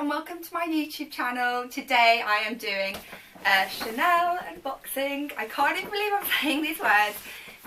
and welcome to my YouTube channel. Today I am doing a Chanel unboxing. I can't even believe I'm saying these words.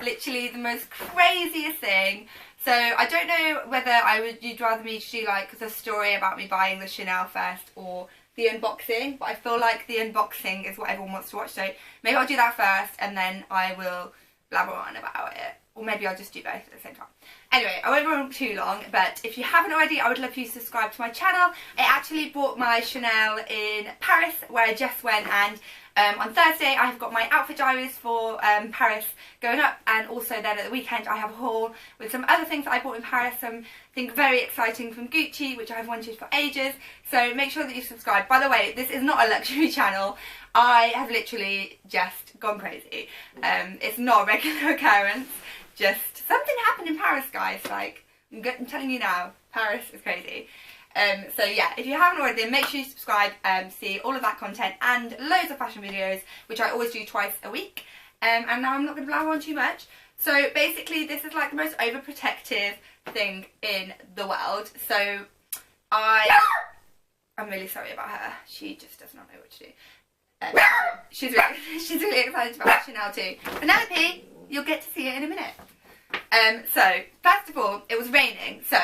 Literally the most craziest thing. So I don't know whether you'd rather me to do like the story about me buying the Chanel first or the unboxing, but I feel like the unboxing is what everyone wants to watch, so maybe I'll do that first and then I will blabber on about it. Or maybe I'll just do both at the same time. Anyway, I won't go on too long, but if you haven't already, I would love for you to subscribe to my channel. I actually bought my Chanel in Paris, where I just went, and on Thursday I have got my outfit diaries for Paris going up, and also then at the weekend I have a haul with some other things that I bought in Paris, something very exciting from Gucci, which I have wanted for ages, so make sure that you subscribe. By the way, this is not a luxury channel. I have literally just gone crazy. It's not a regular occurrence. Just something happened in Paris, guys. Like, I'm telling you now, Paris is crazy. So yeah, if you haven't already, then make sure you subscribe, see all of that content and loads of fashion videos, which I always do twice a week. And now I'm not going to blabber on too much. So basically, this is like the most overprotective thing in the world. So I'm really sorry about her. She just does not know what to do. She's really excited about Chanel too. Penelope, you'll get to see it in a minute. So, first of all, it was raining, so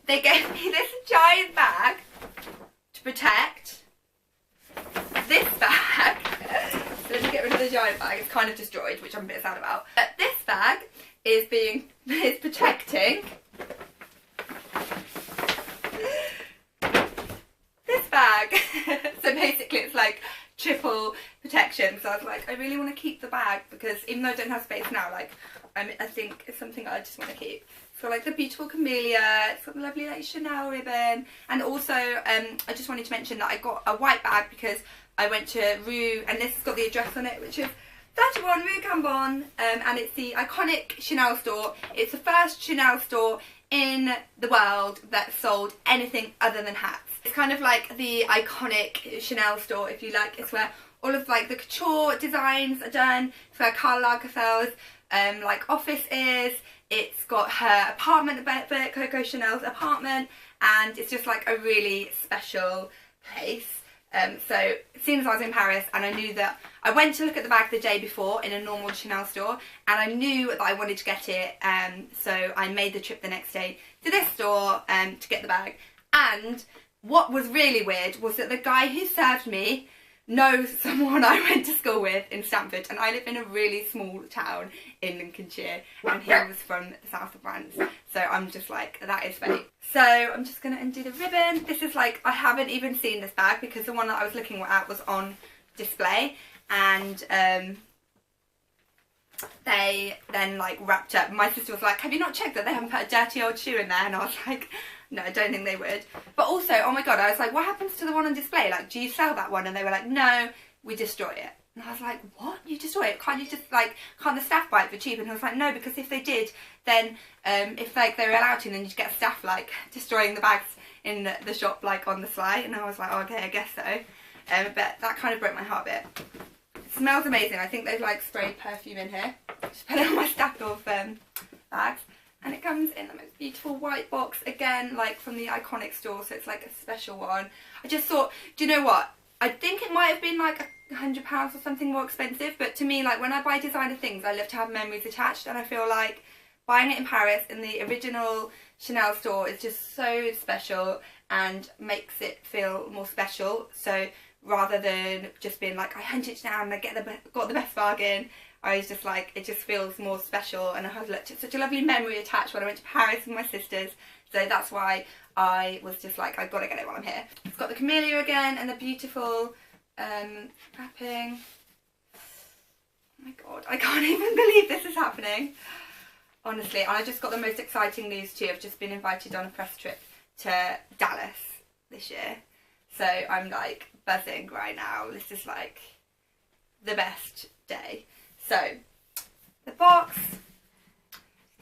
they gave me this giant bag to protect this bag. So let me get rid of the giant bag. It's kind of destroyed, which I'm a bit sad about. But this bag is protecting this bag. So basically it's like triple protection. So I was like, I really want to keep the bag because even though I don't have space now, like I think it's something I just want to keep. So like the beautiful camellia, it's got the lovely like Chanel ribbon, and also I just wanted to mention that I got a white bag because I went to Rue, and this has got the address on it, which is 31 Rue Cambon, and it's the iconic Chanel store. It's the first Chanel store in the world that sold anything other than hats. It's kind of like the iconic Chanel store, if you like. It's where all of like the couture designs are done. It's where Karl Lagerfeld's like office is. It's got her apartment about it, Coco Chanel's apartment, and it's just like a really special place. So as soon as I was in Paris, and I knew that I went to look at the bag the day before in a normal Chanel store, and I knew that I wanted to get it, so I made the trip the next day to this store to get the bag. And what was really weird was that the guy who served me knows someone I went to school with in Stamford, and I live in a really small town in Lincolnshire, and he was from the south of France, so I'm just like, that is fake. So I'm just going to undo the ribbon. This is like, I haven't even seen this bag because the one that I was looking at was on display, and they then like wrapped up. My sister was like, have you not checked that they haven't put a dirty old shoe in there? And I was like, no, I don't think they would. But also, oh my god, I was like, what happens to the one on display? Like, do you sell that one? And they were like, no, we destroy it. And I was like, what? You destroy it? Can't you just like, can't the staff buy it for cheap? And I was like, no, because if they did, then if like they were allowed to, then you'd get staff like destroying the bags in the shop like on the sly. And I was like, oh, okay, I guess so. But that kind of broke my heart a bit. It smells amazing. I think they've like sprayed perfume in here. Just put it on my stack of bags. And it comes in the most beautiful white box, again, like from the iconic store, so it's like a special one. I just thought, do you know what? I think it might have been like £100 or something more expensive, but to me, like when I buy designer things, I love to have memories attached, and I feel like buying it in Paris in the original Chanel store is just so special and makes it feel more special. So rather than just being like, I hunted it down and I got the best bargain, I was just like, it just feels more special, and I had such a lovely memory attached when I went to Paris with my sisters, so that's why I was just like, I've got to get it while I'm here. It's got the camellia again and the beautiful wrapping. Oh my god, I can't even believe this is happening. Honestly, I just got the most exciting news too. I've just been invited on a press trip to Dallas this year, so I'm like buzzing right now. This is like the best day. So, the box,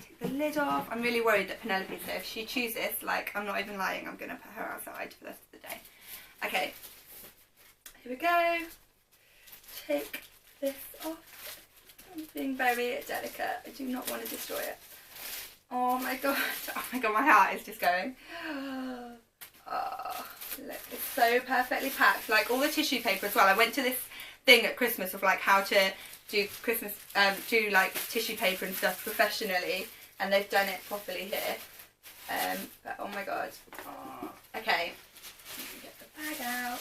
take the lid off. I'm really worried that Penelope's here. If she chooses, like, I'm not even lying, I'm going to put her outside for the rest of the day. Okay, here we go. Take this off. I'm being very delicate. I do not want to destroy it. Oh my god, my heart is just going. Oh, Look, it's so perfectly packed. Like all the tissue paper as well. I went to this thing at Christmas of like how to do Christmas, do like tissue paper and stuff professionally, and they've done it properly here. But oh my god. Oh, okay, get the bag out.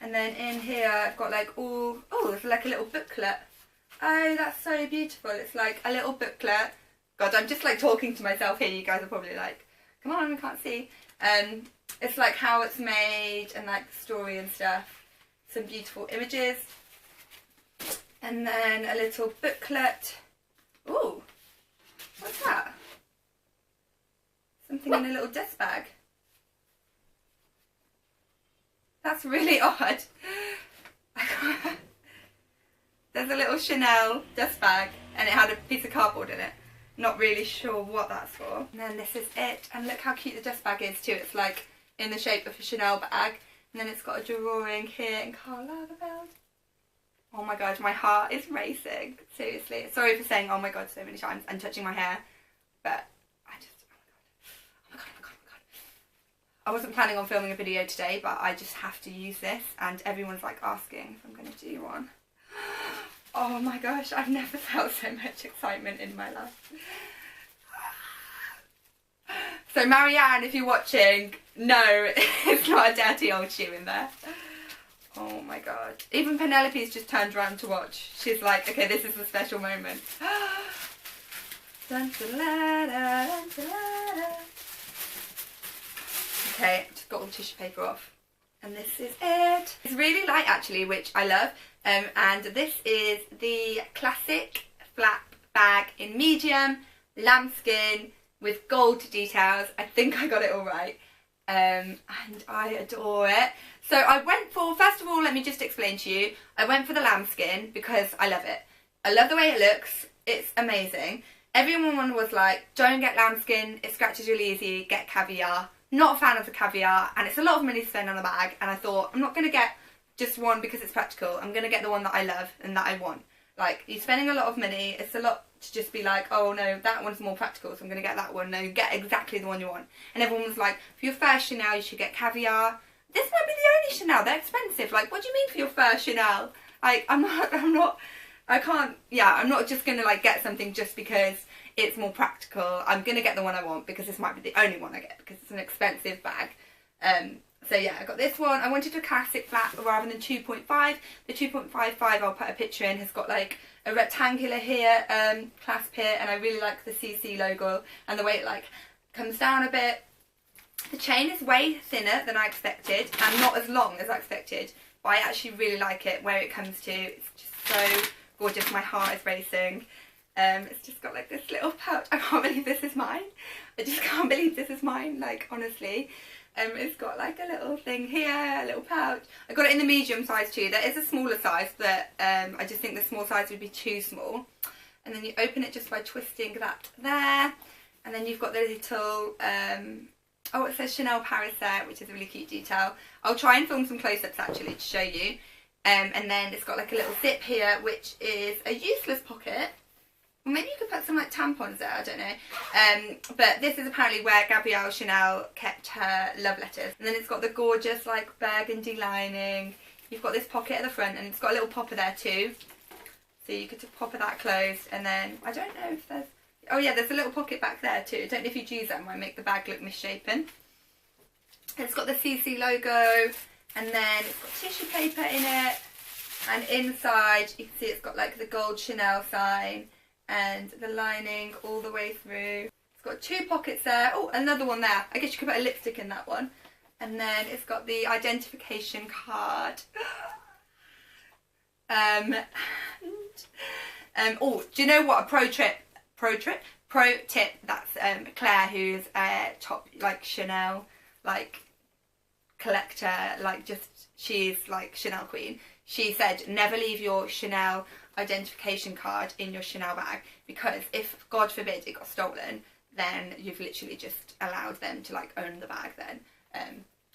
And then in here I've got like all, oh, it's like a little booklet. Oh, that's so beautiful. It's like a little booklet. God, I'm just like talking to myself here. You guys are probably like, come on, I can't see. It's like how it's made and like the story and stuff. Some beautiful images. And then a little booklet. Ooh, what's that? Something in a little dust bag. That's really odd. There's a little Chanel dust bag and it had a piece of cardboard in it. Not really sure what that's for. And then this is it. And look how cute the dust bag is too. It's like in the shape of a Chanel bag. And then it's got a drawing here in Karl Lagerfeld. Oh my god, my heart is racing. Seriously. Sorry for saying oh my god so many times and touching my hair. But I just, oh my god, oh my god, oh my god. I wasn't planning on filming a video today, but I just have to use this. And everyone's like asking if I'm going to do one. Oh my gosh, I've never felt so much excitement in my life. So Marianne, if you're watching, no, it's not a dirty old shoe in there. Oh my god. Even Penelope's just turned around to watch. She's like, okay, this is a special moment. Okay, just got all the tissue paper off. And this is it. It's really light actually, which I love. And this is the classic flap bag in medium, lambskin, with gold details. I think I got it all right. And I adore it. So I went for, first of all, let me just explain to you. I went for the lambskin because I love it. I love the way it looks. It's amazing. Everyone was like, don't get lambskin. It scratches really easy. Get caviar. Not a fan of the caviar. And it's a lot of money to spend on a bag. And I thought, I'm not going to get just one because it's practical. I'm going to get the one that I love and that I want. Like, you're spending a lot of money. It's a lot to just be like, oh no, that one's more practical, so I'm going to get that one. No, get exactly the one you want. And everyone was like, for your first Chanel, you should get caviar. This might be the only Chanel. They're expensive. Like, what do you mean for your first Chanel? Like, I'm not just going to like get something just because it's more practical. I'm going to get the one I want because this might be the only one I get because it's an expensive bag. So yeah, I got this one. I wanted a classic flap rather than 2.5. The 2.55, I'll put a picture in, has got like a rectangular here, clasp here, and I really like the CC logo and the way it like comes down a bit. The chain is way thinner than I expected and not as long as I expected, but I actually really like it where it comes to. It's just so gorgeous. My heart is racing. It's just got like this little pouch. I can't believe this is mine. I just can't believe this is mine, like honestly. It's got like a little thing here, a little pouch. I got it in the medium size too. There is a smaller size, but I just think the small size would be too small. And then you open it just by twisting that there. And then you've got the little, oh, it says Chanel Paris there, which is a really cute detail. I'll try and film some close-ups actually to show you. And then it's got like a little zip here, which is a useless pocket. Well, maybe you could put some like tampons there, I don't know. But this is apparently where Gabrielle Chanel kept her love letters. And then it's got the gorgeous like burgundy lining. You've got this pocket at the front and it's got a little popper there too. So you could just popper that closed, and then I don't know if there's, oh yeah, there's a little pocket back there too. I don't know if you'd use that, it might make the bag look misshapen. It's got the CC logo, and then it's got tissue paper in it. And inside you can see it's got like the gold Chanel sign and the lining all the way through. It's got two pockets there. Oh, another one there. I guess you could put a lipstick in that one. And then it's got the identification card. Oh, do you know what? A pro tip. That's Claire, who's a top like Chanel like collector. Like she's like Chanel queen. She said never leave your Chanel identification card in your Chanel bag, because if God forbid it got stolen, then you've literally just allowed them to like own the bag then,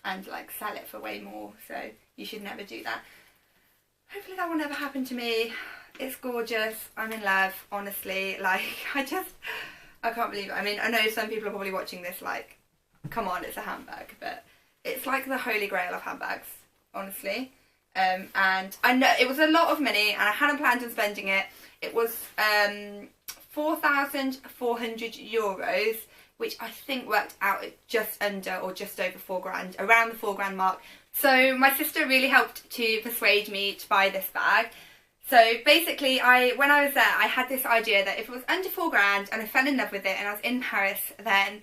and like sell it for way more. So you should never do that. Hopefully that will never happen to me. It's gorgeous. I'm in love, honestly. Like I can't believe it. I mean, I know some people are probably watching this like, come on, it's a handbag, but it's like the holy grail of handbags, honestly. And I know it was a lot of money and I hadn't planned on spending it. It was 4,400 euros, which I think worked out at just under or just over 4 grand, around the 4 grand mark. So my sister really helped to persuade me to buy this bag. So basically, when I was there, I had this idea that if it was under 4 grand and I fell in love with it and I was in Paris, then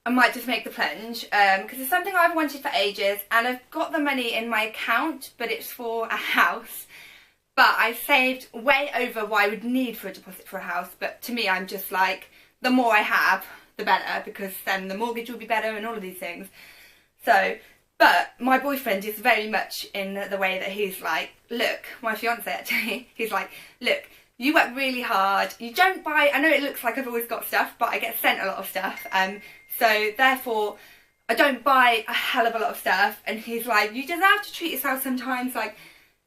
I might just make the plunge, because it's something I've wanted for ages, and I've got the money in my account, but it's for a house. But I saved way over what I would need for a deposit for a house. But to me, I'm just like, the more I have, the better, because then the mortgage will be better and all of these things. So, but my boyfriend is very much in the way that he's like, look, my fiance actually, he's like, look, you work really hard, you don't buy, I know it looks like I've always got stuff, but I get sent a lot of stuff, so therefore I don't buy a hell of a lot of stuff. And he's like, you deserve to treat yourself sometimes, like,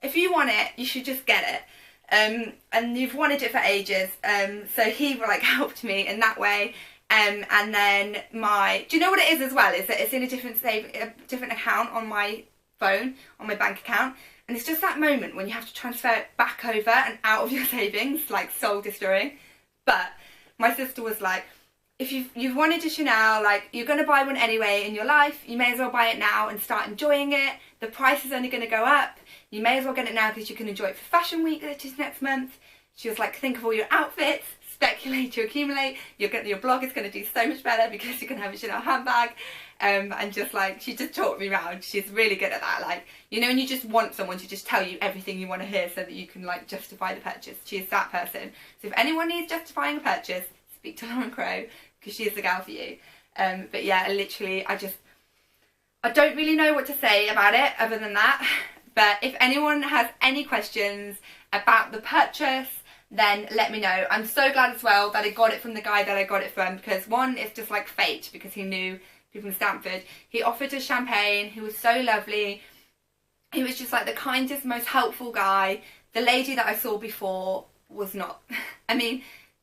if you want it, you should just get it, and you've wanted it for ages. So he like helped me in that way. And then do you know what it is as well? Is that it's in a different account on my phone, on my bank account. And it's just that moment when you have to transfer it back over and out of your savings, like soul destroying. But my sister was like, if you've wanted a Chanel, like, you're going to buy one anyway in your life, you may as well buy it now and start enjoying it. The price is only going to go up. You may as well get it now because you can enjoy it for Fashion Week, which is next month. She was like, think of all your outfits, speculate to accumulate. Your blog is going to do so much better because you can have a Chanel handbag. And just like, she just talked me around. She's really good at that. Like, you know, when you just want someone to just tell you everything you want to hear so that you can like justify the purchase. She is that person. So if anyone needs justifying a purchase, speak to Sinead Crowe, because she is the gal for you. But yeah, literally, I don't really know what to say about it other than that. But if anyone has any questions about the purchase, then let me know. I'm so glad as well that I got it from the guy that I got it from, because one, it's just like fate, because he knew people in Stamford. He offered us champagne. He was so lovely. He was just like the kindest, most helpful guy. The lady that I saw before was not. I mean,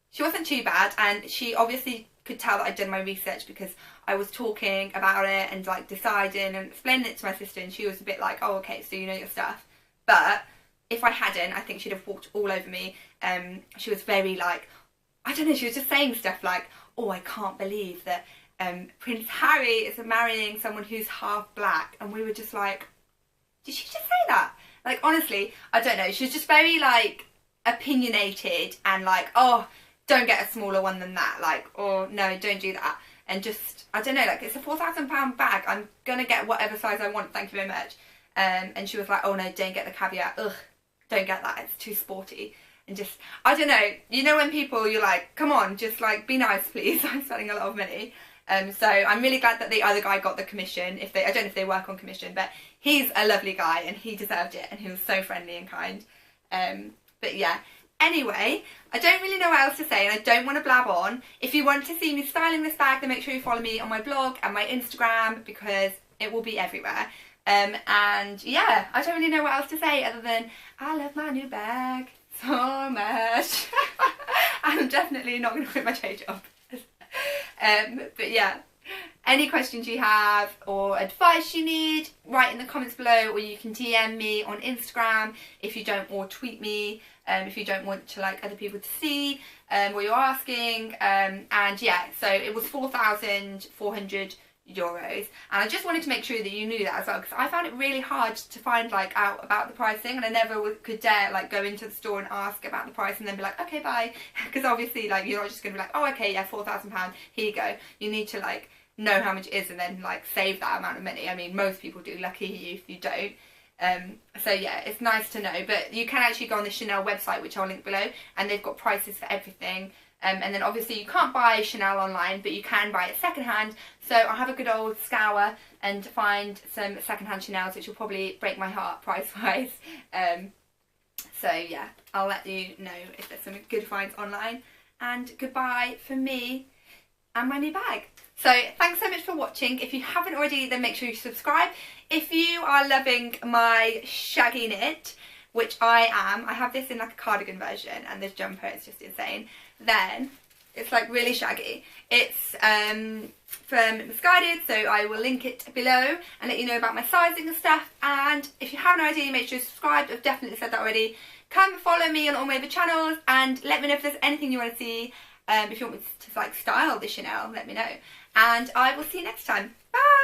she wasn't too bad, and she obviously could tell that I'd done my research because I was talking about it and like deciding and explaining it to my sister, and she was a bit like, oh, okay, so you know your stuff. But if I hadn't, I think she'd have walked all over me. She was very like, I don't know, she was just saying stuff like, oh, I can't believe that Prince Harry is marrying someone who's half black. And we were just like, did she just say that? Like, honestly, I don't know. She was just very like opinionated and like, oh, don't get a smaller one than that, like, or no, don't do that. And just, I don't know, like, it's a £4,000 bag, I'm gonna get whatever size I want, thank you very much. And she was like, oh no, don't get the caveat, ugh, don't get that, it's too sporty. And just, I don't know, you know when people, you're like, come on, just like, be nice please, I'm spending a lot of money. So I'm really glad that the other guy got the commission, I don't know if they work on commission, but he's a lovely guy and he deserved it, and he was so friendly and kind. But yeah. Anyway, I don't really know what else to say, and I don't want to blab on. If you want to see me styling this bag, then make sure you follow me on my blog and my Instagram, because it will be everywhere. And yeah, I don't really know what else to say other than I love my new bag so much. I'm definitely not going to quit my day job. But yeah, any questions you have or advice you need, write in the comments below, or you can DM me on Instagram if you don't, or tweet me if you don't want to like other people to see what you're asking. And yeah, so it was 4,400 euros, and I just wanted to make sure that you knew that as well, because I found it really hard to find like out about the pricing, and I never could dare like go into the store and ask about the price and then be like, okay, bye, because obviously like you're not just gonna be like, oh okay, yeah, £4,000, here you go. You need to like know how much it is and then like save that amount of money. I mean, most people do, lucky you if you don't. So yeah, it's nice to know. But you can actually go on the Chanel website, which I'll link below, and they've got prices for everything. And then obviously you can't buy Chanel online, but you can buy it secondhand. So I'll have a good old scour and find some secondhand Chanels, which will probably break my heart price-wise. So yeah, I'll let you know if there's some good finds online. And goodbye from me and my new bag. So thanks so much for watching. If you haven't already, then make sure you subscribe. If you are loving my shaggy knit, which I am, I have this in like a cardigan version, and this jumper is just insane, then it's like really shaggy. It's from Misguided, so I will link it below and let you know about my sizing and stuff. And if you haven't already, make sure you're subscribed. I've definitely said that already. Come follow me on all my other channels and let me know if there's anything you want to see. If you want me to like style the Chanel, let me know. And I will see you next time. Bye!